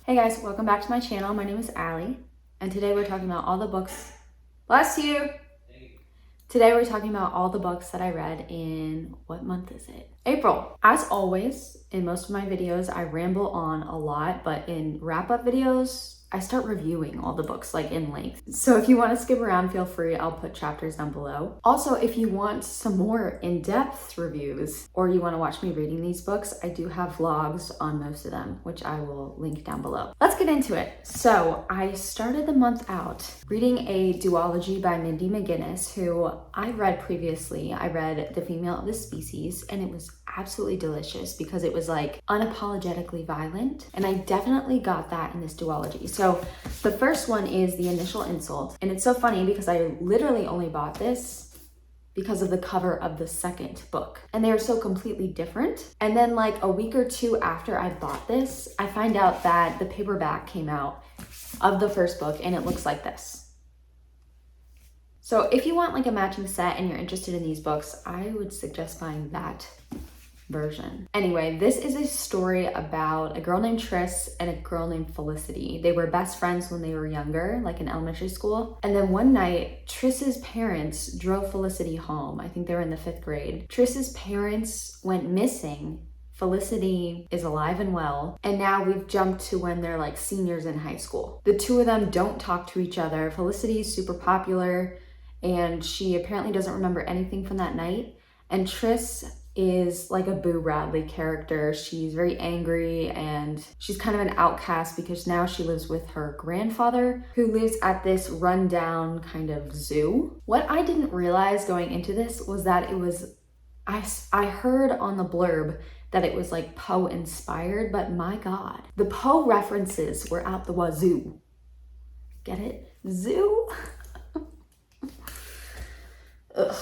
Hey guys, welcome back to my channel. My name is Allie, and today we're talking about all the books. Bless you! Today we're talking about all the books that I read in, what month is it? April. As always, in most of my videos, I ramble on a lot, but in wrap-up videos, I start reviewing all the books like in length. So if you want to skip around, feel free. I'll put chapters down below. Also, if you want some more in-depth reviews or you want to watch me reading these books, I do have vlogs on most of them, which I will link down below. Let's get into it. So I started the month out reading a duology by Mindy McGinnis, who I read previously. I read The Female of the Species, and it was absolutely delicious because it was like unapologetically violent, and I definitely got that in this duology. So the first one is The Initial Insult, and it's so funny because I literally only bought this because of the cover of the second book, and they are so completely different. And then like a week or two after I bought this, I find out that the paperback came out of the first book and it looks like this. So if you want like a matching set and you're interested in these books, I would suggest buying that version. Anyway, this is a story about a girl named Tris and a girl named Felicity. They were best friends when they were younger, like in elementary school. And then one night, Tris's parents drove Felicity home. I think they were in the 5th grade. Tris's parents went missing. Felicity is alive and well, and now we've jumped to when they're like seniors in high school. The two of them don't talk to each other. Felicity is super popular, and she apparently doesn't remember anything from that night. And Tris is like a Boo Radley character. She's very angry and she's kind of an outcast because now she lives with her grandfather, who lives at this rundown kind of zoo. What I didn't realize going into this was that it was, I heard on the blurb that it was like Poe inspired, but my God, the Poe references were out the wazoo. Get it? Zoo? Ugh.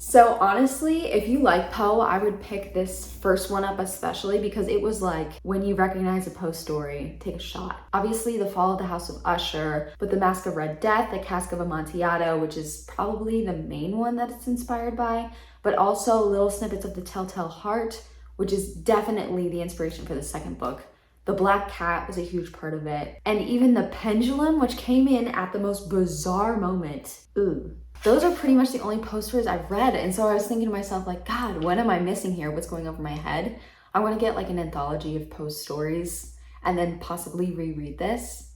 So honestly, if you like Poe, I would pick this first one up especially because it was like, when you recognize a Poe story, take a shot. Obviously, The Fall of the House of Usher, but The Mask of Red Death, The Cask of Amontillado, which is probably the main one that it's inspired by, but also little snippets of The Telltale Heart, which is definitely the inspiration for the second book. The Black Cat was a huge part of it. And even The Pendulum, which came in at the most bizarre moment. Ooh. Those are pretty much the only Poe stories I've read. And so I was thinking to myself, like, God, what am I missing here? What's going over my head? I want to get like an anthology of Poe stories and then possibly reread this.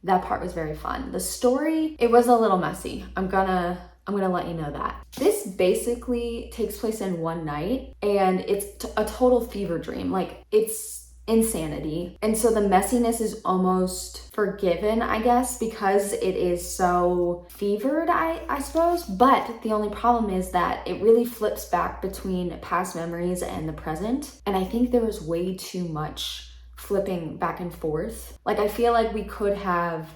That part was very fun. The story, it was a little messy. I'm gonna let you know that. This basically takes place in one night, and it's a total fever dream. Like, it's insanity. And so the messiness is almost forgiven, I guess, because it is so fevered, I suppose. But the only problem is that it really flips back between past memories and the present. And I think there was way too much flipping back and forth. Like, I feel like we could have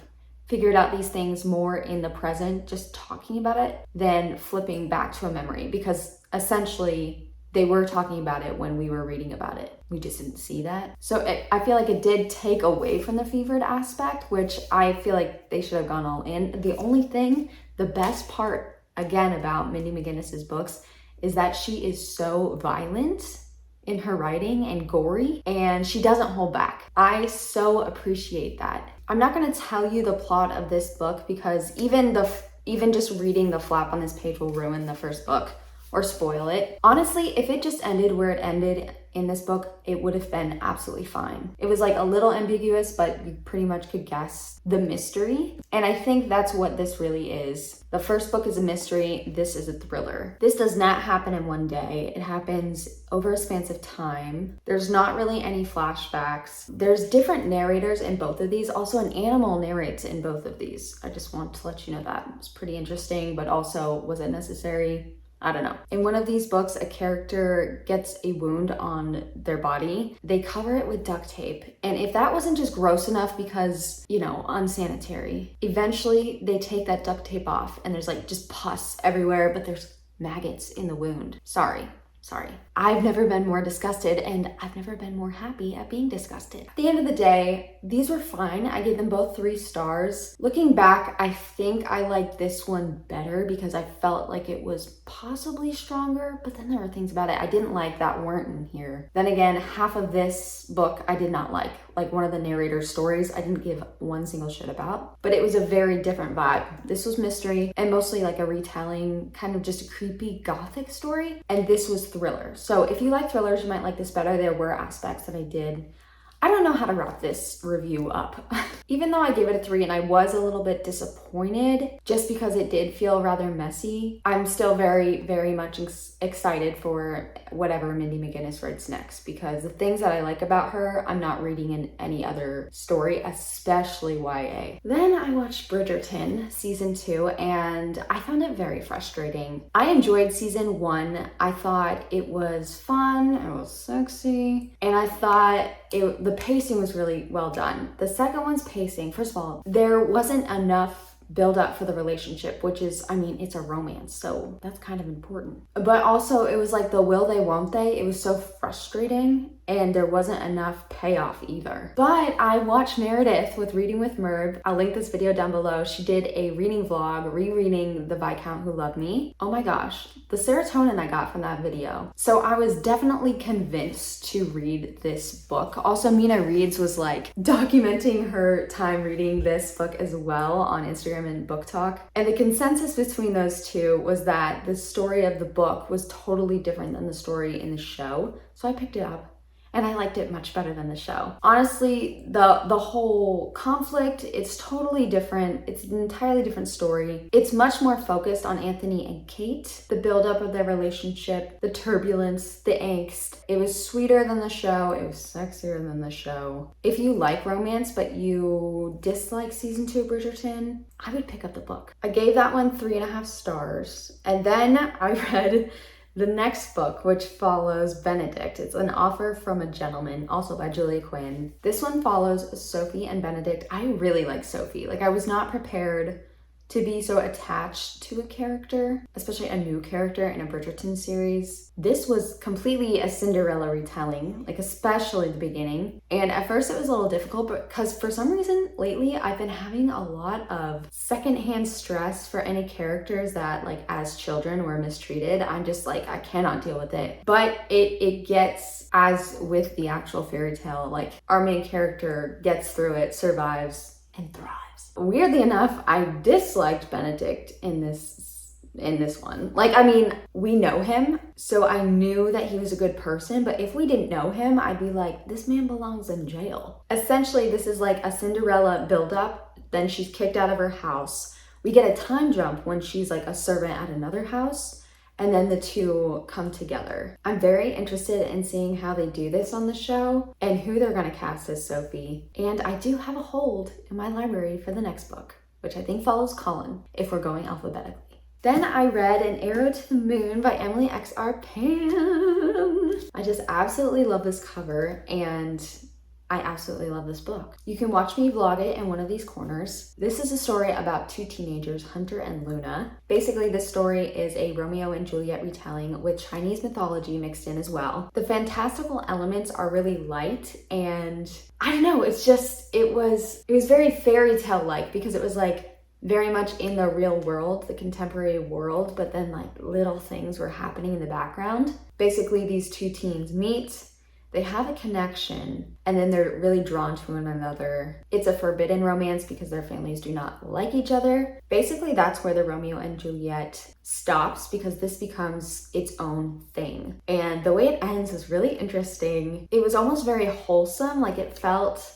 figured out these things more in the present, just talking about it, than flipping back to a memory, because essentially they were talking about it when we were reading about it. We just didn't see that. So I feel like it did take away from the fevered aspect, which I feel like they should have gone all in. The only thing, the best part, again, about Mindy McGinnis's books is that she is so violent in her writing and gory, and she doesn't hold back. I so appreciate that. I'm not gonna tell you the plot of this book because even just reading the flap on this page will ruin the first book or spoil it. Honestly, if it just ended where it ended in this book, it would have been absolutely fine. It was like a little ambiguous, but you pretty much could guess the mystery. And I think that's what this really is. The first book is a mystery, this is a thriller. This does not happen in one day. It happens over a span of time. There's not really any flashbacks. There's different narrators in both of these. Also, an animal narrates in both of these. I just want to let you know that. It's pretty interesting, but also, was it necessary? I don't know. In one of these books, a character gets a wound on their body. They cover it with duct tape. And if that wasn't just gross enough because, you know, unsanitary, eventually they take that duct tape off and there's like just pus everywhere, but there's maggots in the wound. Sorry. Sorry. I've never been more disgusted, and I've never been more happy at being disgusted. At the end of the day, these were fine. I gave them both 3 stars. Looking back, I think I liked this one better because I felt like it was possibly stronger, but then there were things about it I didn't like that weren't in here. Then again, half of this book I did not like. Like one of the narrator's stories, I didn't give one single shit about, but it was a very different vibe. This was mystery and mostly like a retelling, kind of just a creepy gothic story, and this was thriller. So if you like thrillers, you might like this better. There were aspects that I don't know how to wrap this review up. Even though I gave it a 3 and I was a little bit disappointed just because it did feel rather messy, I'm still very, very much excited for whatever Mindy McGinnis writes next, because the things that I like about her, I'm not reading in any other story, especially YA. Then I watched Bridgerton season 2 and I found it very frustrating. I enjoyed season 1. I thought it was fun, it was sexy, and I thought the pacing was really well done. The second one's pacing, first of all, there wasn't enough build up for the relationship, which is, I mean, it's a romance, so that's kind of important. But also it was like the will they, won't they? It was so frustrating and there wasn't enough payoff either. But I watched Meredith with Reading with Merb. I'll link this video down below. She did a reading vlog, rereading the Viscount Who Loved Me. Oh my gosh, the serotonin I got from that video. So I was definitely convinced to read this book. Also, Mina Reeds was like documenting her time reading this book as well on Instagram and Book Talk. And the consensus between those two was that the story of the book was totally different than the story in the show. So I picked it up. And I liked it much better than the show. Honestly, the whole conflict, it's totally different. It's an entirely different story. It's much more focused on Anthony and Kate, the buildup of their relationship, the turbulence, the angst. It was sweeter than the show. It was sexier than the show. If you like romance, but you dislike season 2 of Bridgerton, I would pick up the book. I gave that one 3.5 stars. And then I read the next book, which follows Benedict. It's An Offer from a Gentleman, also by Julia Quinn. This one follows Sophie and Benedict. I really like Sophie. Like, I was not prepared to be so attached to a character, especially a new character in a Bridgerton series. This was completely a Cinderella retelling, like especially the beginning. And at first it was a little difficult because for some reason lately I've been having a lot of secondhand stress for any characters that like as children were mistreated. I'm just like, I cannot deal with it. But it gets, as with the actual fairy tale, like our main character gets through it, survives, and thrives. Weirdly enough, I disliked Benedict in this one. Like, I mean, we know him, so I knew that he was a good person, but if we didn't know him, I'd be like, this man belongs in jail. Essentially, this is like a Cinderella buildup, then she's kicked out of her house. We get a time jump when she's like a servant at another house, and then the two come together. I'm very interested in seeing how they do this on the show and who they're gonna cast as Sophie. And I do have a hold in my library for the next book, which I think follows Colin, if we're going alphabetically. Then I read An Arrow to the Moon by Emily X.R. Pan. I just absolutely love this cover and I absolutely love this book. You can watch me vlog it in one of these corners. This is a story about 2 teenagers, Hunter and Luna. Basically, this story is a Romeo and Juliet retelling with Chinese mythology mixed in as well. The fantastical elements are really light and I don't know, it's just, it was very fairy tale-like because it was like very much in the real world, the contemporary world, but then like little things were happening in the background. Basically, these 2 teens meet, they have a connection, and then they're really drawn to one another. It's a forbidden romance because their families do not like each other. Basically, that's where the Romeo and Juliet stops because this becomes its own thing. And the way it ends is really interesting. It was almost very wholesome, like it felt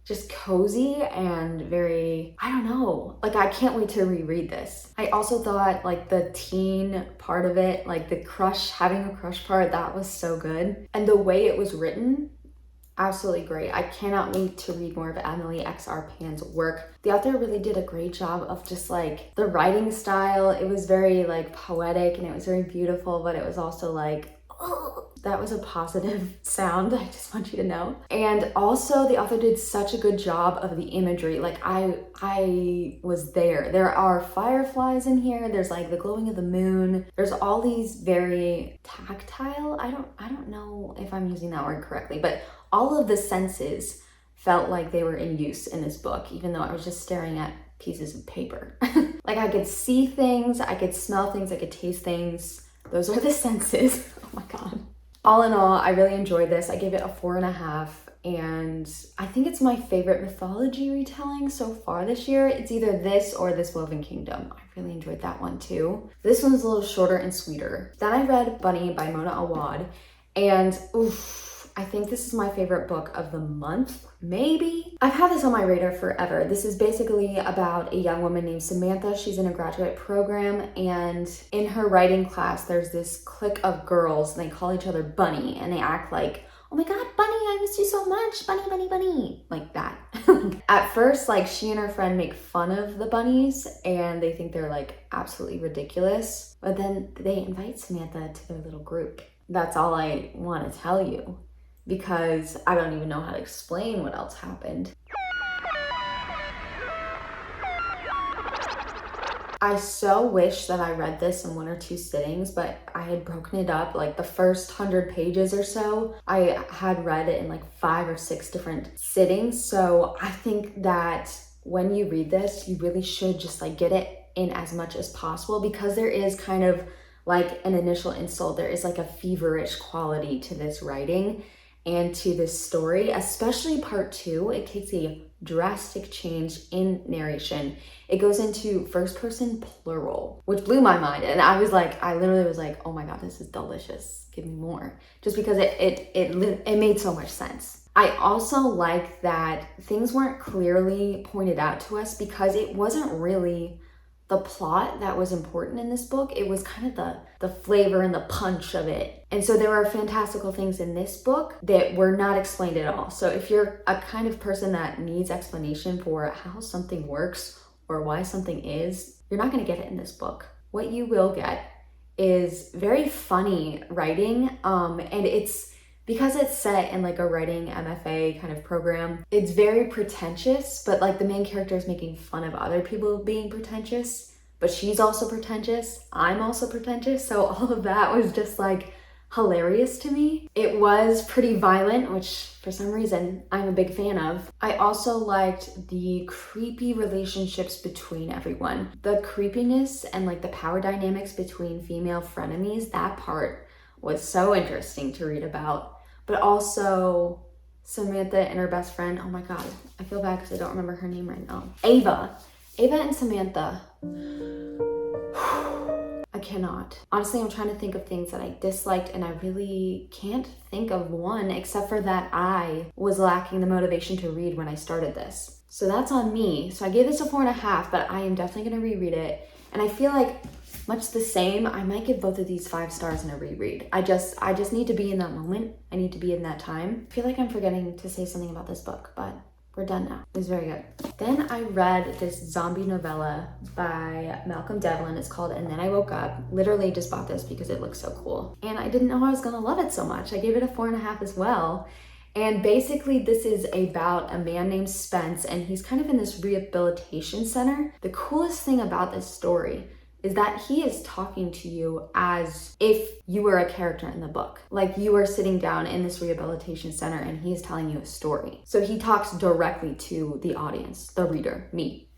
just cozy and very, I don't know, like I can't wait to reread this. I also thought like the teen part of it, like the crush, having a crush part, that was so good. And the way it was written, absolutely great. I cannot wait to read more of Emily X.R. Pan's work. The author really did a great job of just like the writing style. It was very like poetic and it was very beautiful, but it was also like, That was a positive sound, I just want you to know. And also the author did such a good job of the imagery. Like I was there. There are fireflies in here. There's like the glowing of the moon. There's all these very tactile, I don't know if I'm using that word correctly, but all of the senses felt like they were in use in this book, even though I was just staring at pieces of paper. Like I could see things, I could smell things, I could taste things. Those are the senses. Oh my God. All in all, I really enjoyed this. I gave it a 4.5, and I think it's my favorite mythology retelling so far this year. It's either this or This Woven Kingdom. I really enjoyed that one too. This one's a little shorter and sweeter. Then I read Bunny by Mona Awad, and oof, I think this is my favorite book of the month, maybe. I've had this on my radar forever. This is basically about a young woman named Samantha. She's in a graduate program, and in her writing class, there's this clique of girls, and they call each other Bunny, and they act like, oh my God, Bunny, I miss you so much, Bunny, Bunny, Bunny, like that. At first, like, she and her friend make fun of the bunnies, and they think they're like absolutely ridiculous, but then they invite Samantha to their little group. That's all I want to tell you, because I don't even know how to explain what else happened. I so wish that I read this in 1 or 2 sittings, but I had broken it up. Like the first 100 pages or so, I had read it in like 5 or 6 different sittings. So I think that when you read this, you really should just like get it in as much as possible, because there is kind of like an initial insult. There is like a feverish quality to this writing and to this story, especially part 2. It takes a drastic change in narration. It goes into first person plural, which blew my mind. And I literally was like, oh my God, this is delicious. Give me more. Just because it made so much sense. I also like that things weren't clearly pointed out to us, because it wasn't really the plot that was important in this book. It was kind of the flavor and the punch of it. And so there are fantastical things in this book that were not explained at all. So if you're a kind of person that needs explanation for how something works or why something is, you're not going to get it in this book. What you will get is very funny writing, and it's because it's set in like a writing MFA kind of program. It's very pretentious, but like the main character is making fun of other people being pretentious, but she's also pretentious. I'm also pretentious. So all of that was just like hilarious to me. It was pretty violent, which for some reason I'm a big fan of. I also liked the creepy relationships between everyone. The creepiness and like the power dynamics between female frenemies, that part was so interesting to read about. But also Samantha and her best friend. Oh my God, I feel bad because I don't remember her name right now. Ava and Samantha. I cannot. Honestly, I'm trying to think of things that I disliked, and I really can't think of one, except for that I was lacking the motivation to read when I started this. So that's on me. So I gave this a 4.5, but I am definitely gonna reread it. And I feel like much the same, I might give both of these 5 stars in a reread. I just need to be in that moment. I need to be in that time. I feel like I'm forgetting to say something about this book, but we're done now. It was very good. Then I read this zombie novella by Malcolm Devlin. It's called And Then I Woke Up. Literally just bought this because it looks so cool. And I didn't know I was gonna love it so much. I gave it a 4.5 as well. And basically this is about a man named Spence, and he's kind of in this rehabilitation center. The coolest thing about this story is that he is talking to you as if you were a character in the book. Like you are sitting down in this rehabilitation center and he is telling you a story. So he talks directly to the audience, the reader, me,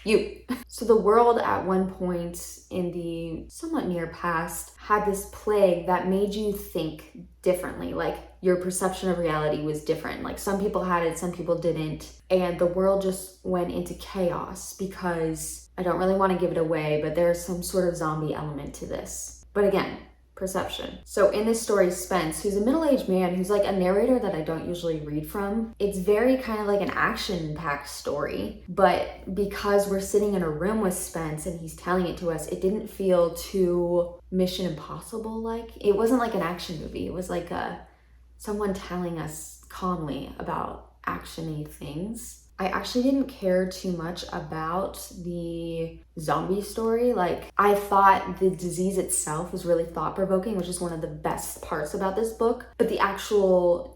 you. So the world at one point in the somewhat near past had this plague that made you think differently. Like your perception of reality was different. Like some people had it, some people didn't. And the world just went into chaos because, I don't really want to give it away, but there's some sort of zombie element to this. But again, perception. So in this story, Spence, who's a middle-aged man, who's like a narrator that I don't usually read from, it's very kind of like an action-packed story. But because we're sitting in a room with Spence and he's telling it to us, it didn't feel too Mission Impossible-like. It wasn't like an action movie. It was like someone telling us calmly about action-y things. I actually didn't care too much about the zombie story. Like, I thought the disease itself was really thought-provoking, which is one of the best parts about this book. But the actual,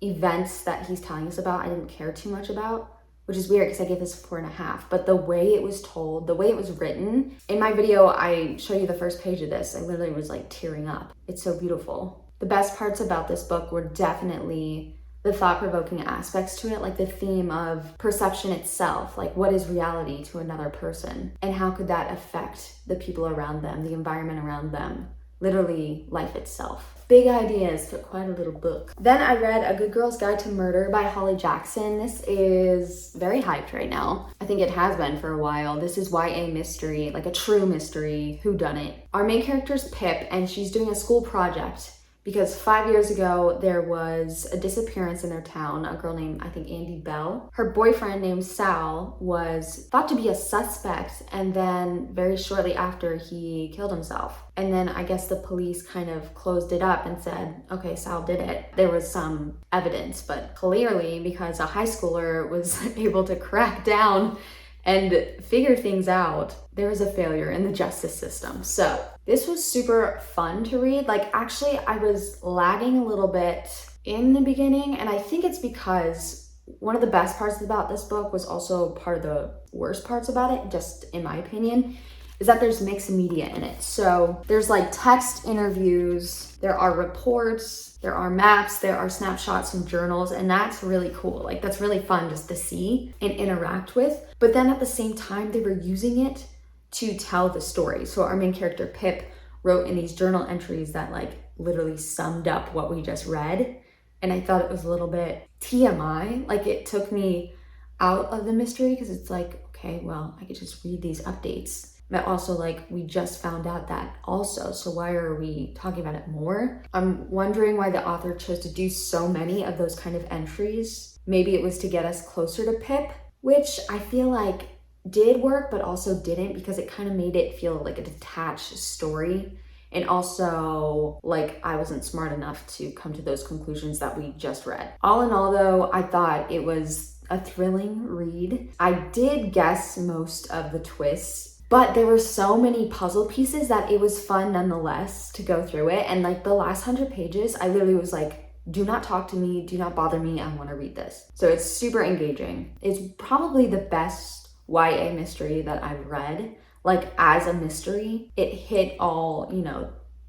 events that he's telling us about, I didn't care too much about, which is weird because I gave this a 4.5. But the way it was told, the way it was written, in my video, I show you the first page of this. I literally was like tearing up. It's so beautiful. The best parts about this book were definitely the thought-provoking aspects to it, like the theme of perception itself, like what is reality to another person, and how could that affect the people around them, the environment around them, literally life itself. Big ideas for quite a little book. Then I read A Good Girl's Guide to Murder by Holly Jackson. This is very hyped right now. I think it has been for a while. This is YA mystery, like a true mystery, whodunit. Our main character is Pip, and she's doing a school project because 5 years ago, there was a disappearance in their town, a girl named, I think, Andy Bell. Her boyfriend named Sal was thought to be a suspect, and then very shortly after, he killed himself. And then I guess the police kind of closed it up and said, okay, Sal did it. There was some evidence, but clearly, because a high schooler was able to crack down and figure things out, there was a failure in the justice system. So this was super fun to read. Like, actually, I was lagging a little bit in the beginning, and I think it's because one of the best parts about this book was also part of the worst parts about it, just in my opinion, is that there's mixed media in it. So there's like text interviews, there are reports, there are maps, there are snapshots from journals, and that's really cool. Like, that's really fun just to see and interact with. But then at the same time, they were using it to tell the story. So our main character, Pip, wrote in these journal entries that like literally summed up what we just read. And I thought it was a little bit TMI. Like, it took me out of the mystery because it's like, okay, well, I could just read these updates. But also, like, we just found out that also, so why are we talking about it more? I'm wondering why the author chose to do so many of those kind of entries. Maybe it was to get us closer to Pip, which I feel like did work, but also didn't, because it kind of made it feel like a detached story. And also, like, I wasn't smart enough to come to those conclusions that we just read. All in all, though, I thought it was a thrilling read. I did guess most of the twists, but there were so many puzzle pieces that it was fun nonetheless to go through it. And like the last 100 pages, I literally was like, do not talk to me, do not bother me, I want to read this. So it's super engaging. It's probably the best YA mystery that I've read. Like, as a mystery, it hit all,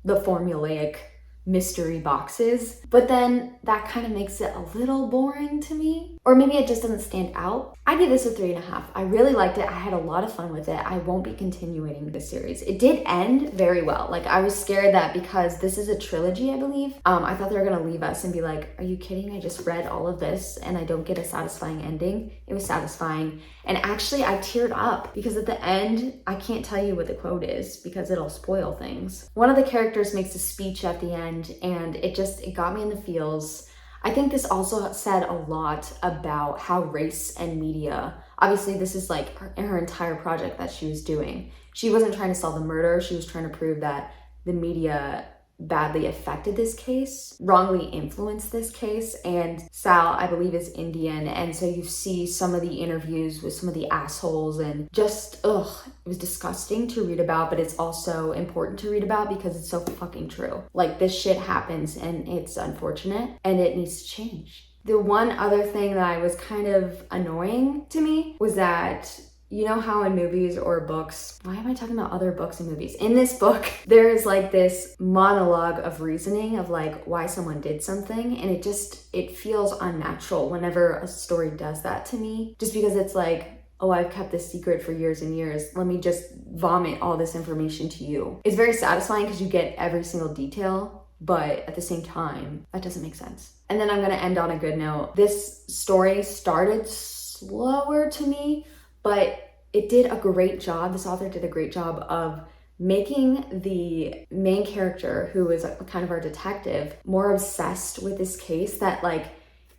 the formulaic mystery boxes, but then that kind of makes it a little boring to me, or maybe it just doesn't stand out. I give this a 3.5. I really liked it. I had a lot of fun with it. I won't be continuing this series. It did end very well. Like, I was scared that because this is a trilogy, I believe, I thought they were gonna leave us and be like, are you kidding? I just read all of this and I don't get a satisfying ending. It was satisfying. And actually, I teared up because at the end, I can't tell you what the quote is because it'll spoil things. One of the characters makes a speech at the end, and it got me in the feels. I think this also said a lot about how race and media, obviously this is like her entire project that she was doing. She wasn't trying to solve the murder. She was trying to prove that the media badly affected this case, wrongly influenced this case. And Sal, I believe, is Indian. And so you see some of the interviews with some of the assholes, and just, it was disgusting to read about, but it's also important to read about because it's so fucking true. Like, this shit happens and it's unfortunate and it needs to change. The one other thing that was kind of annoying to me was that, you know how in movies or books, why am I talking about other books and movies? In this book, there is like this monologue of reasoning of like why someone did something. And it feels unnatural whenever a story does that to me. Just because it's like, oh, I've kept this secret for years and years. Let me just vomit all this information to you. It's very satisfying because you get every single detail, but at the same time, that doesn't make sense. And then I'm gonna end on a good note. This story started slower to me, but it did a great job. This author did a great job of making the main character, who is kind of our detective, more obsessed with this case, that like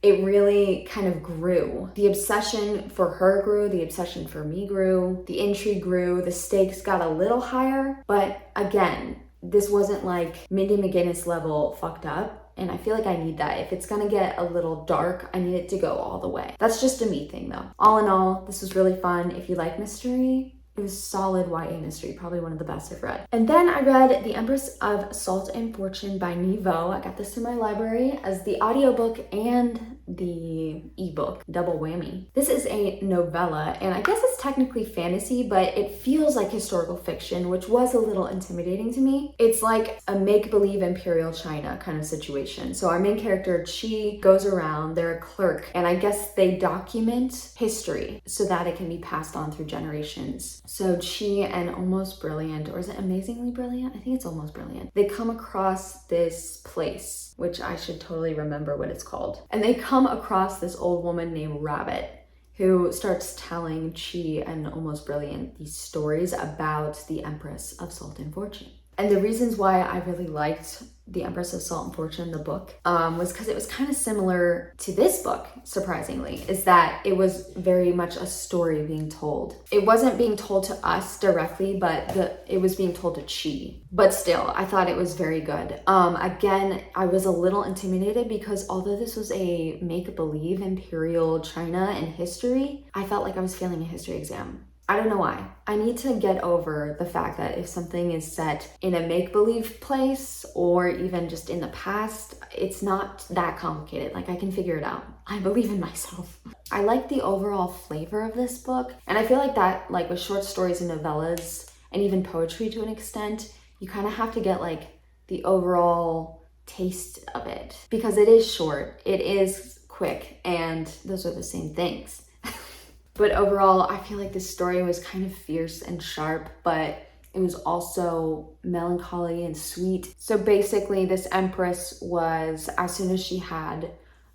it really kind of grew. The obsession for her grew, the obsession for me grew, the intrigue grew, the stakes got a little higher. But again, this wasn't like Mindy McGinnis level fucked up. And I feel like I need that. If it's gonna get a little dark, I need it to go all the way. That's just a me thing though. All in all, this was really fun. If you like mystery, it was solid YA mystery, probably one of the best I've read. And then I read The Empress of Salt and Fortune by Niveau. I got this in my library as the audiobook and the ebook, double whammy. This is a novella, and I guess it's technically fantasy, but it feels like historical fiction, which was a little intimidating to me. It's like a make-believe Imperial China kind of situation. So our main character, Chi, goes around, they're a clerk, and I guess they document history so that it can be passed on through generations. So Chi and Almost Brilliant, or is it Amazingly Brilliant? I think it's Almost Brilliant. They come across this place, which I should totally remember what it's called. And they come across this old woman named Rabbit, who starts telling Chi and Almost Brilliant these stories about the Empress of Salt and Fortune. And the reasons why I really liked The Empress of Salt and Fortune, the book, was because it was kind of similar to this book, surprisingly, is that it was very much a story being told. It wasn't being told to us directly, but it was being told to Chi. But still, I thought it was very good. Again, I was a little intimidated because although this was a make-believe Imperial China and history, I felt like I was failing a history exam. I don't know why. I need to get over the fact that if something is set in a make-believe place or even just in the past, it's not that complicated. Like, I can figure it out. I believe in myself. I like the overall flavor of this book. And I feel like that, like with short stories and novellas and even poetry to an extent, you kind of have to get like the overall taste of it because it is short, it is quick, and those are the same things. But overall, I feel like this story was kind of fierce and sharp, but it was also melancholy and sweet. So basically, this empress was, as soon as she had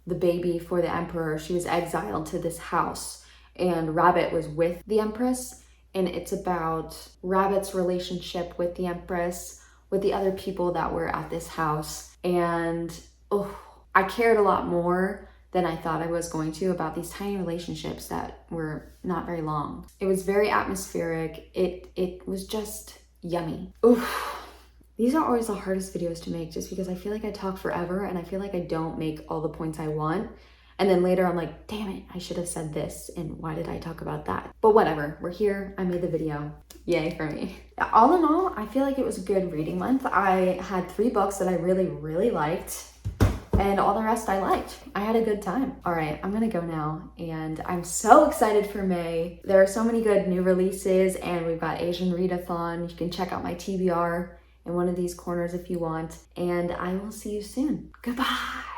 the baby for the emperor, she was exiled to this house, and Rabbit was with the empress, and it's about Rabbit's relationship with the empress, with the other people that were at this house, and I cared a lot more than I thought I was going to about these tiny relationships that were not very long. It was very atmospheric. It was just yummy. Oof. These are always the hardest videos to make just because I feel like I talk forever and I feel like I don't make all the points I want. And then later I'm like, damn it, I should have said this and why did I talk about that? But whatever, we're here, I made the video. Yay for me. All in all, I feel like it was a good reading month. I had 3 books that I really, really liked. And all the rest I liked. I had a good time. All right, I'm gonna go now, and I'm so excited for May. There are so many good new releases, and we've got Asian Readathon. You can check out my TBR in one of these corners if you want, and I will see you soon. Goodbye.